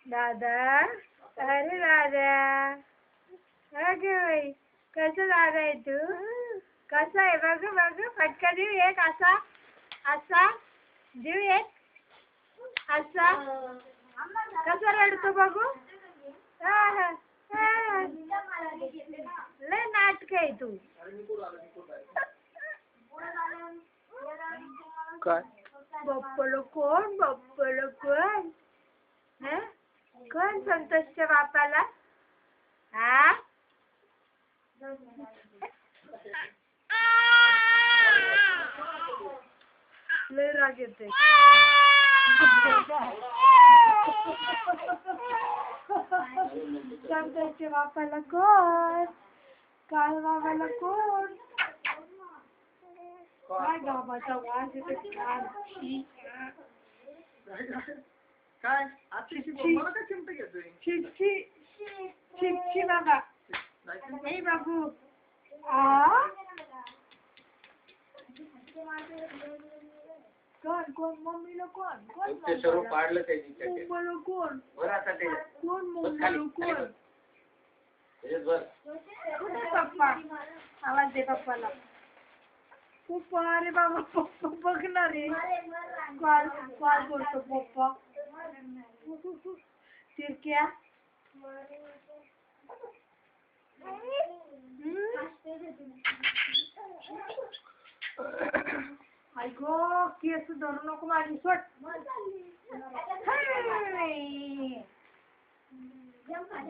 दादा, अरे दादा, अगे बाई, कसं दादा आहे तू? कसा आहे बघ बघ, फटका देऊ एक असा असा देऊ एक असा. कसा रडतो बघू. लय नाटक आहे तू. काय बप्पलो कोण कोण संतोषच्या बापाला? हा लय राग येते. संतोषच्या बापाला कोण? काळ बाबाला कोण? काय गावाचा वास येतो. काय आत्ताशी मला काय चिमटे घेतोय. छी बाबा. ए बाबू. कोण मम्मीला कोण पाडलं मम्मीला कोण कुठे पप्पा? आवाज दे पप्पाला. पप्पा, अरे बाबा पप्पा बघणार रे. कॉल करतो पप्पा. तिरक्या ऐको केस धरू नको माझी. सोड.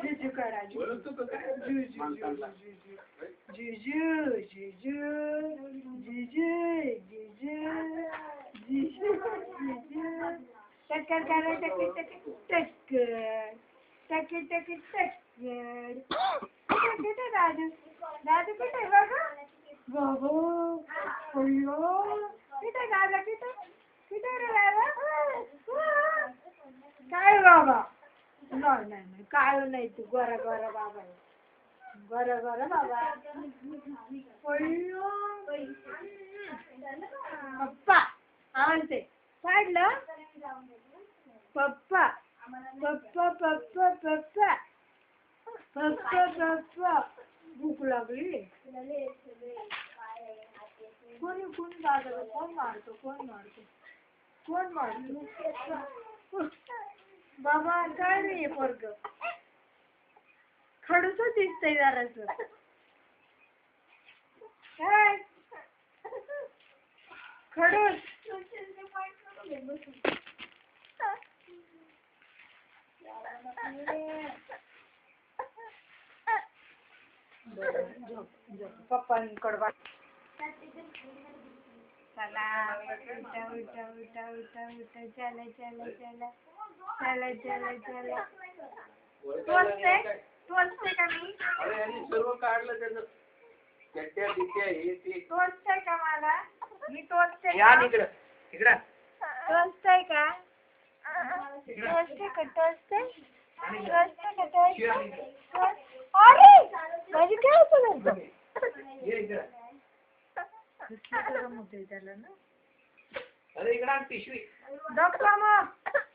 जुजू करा जुजू. टक्कर करा टक्कर. दादू कुठे बघा. बाबू कुठे दादा कुठे रे दादा. काय बाबा. नाही काय नाही तू. गोरा बाबा. गोरा बाबा. पप्पा आवडते. काढलं पप्पा. भूक लागली. कोणी दादाला कोण मारतो. बाबा काय नाही पोरग. खडूस दिसतंय जरास. काय खडूस. पप्पांकडे बघ. चला उठा. चला. टोचते का मी? सर्व काढलं त्याचं. टोचतंय का मला? मी टोचते या का? इकडं. टोचतंय का? टोचते. अरे माझी काय होतं. त्याला ना. अरे इकडं पिशवी. डॉक्टर मग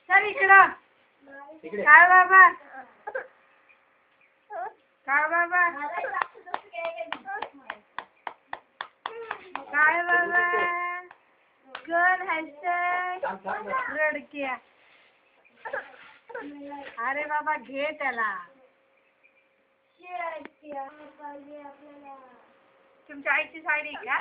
चल इकडं. काय बाबा. गण हसतय. रडक्या. अरे बाबा घे त्याला. तुमच्या आईची साडी का?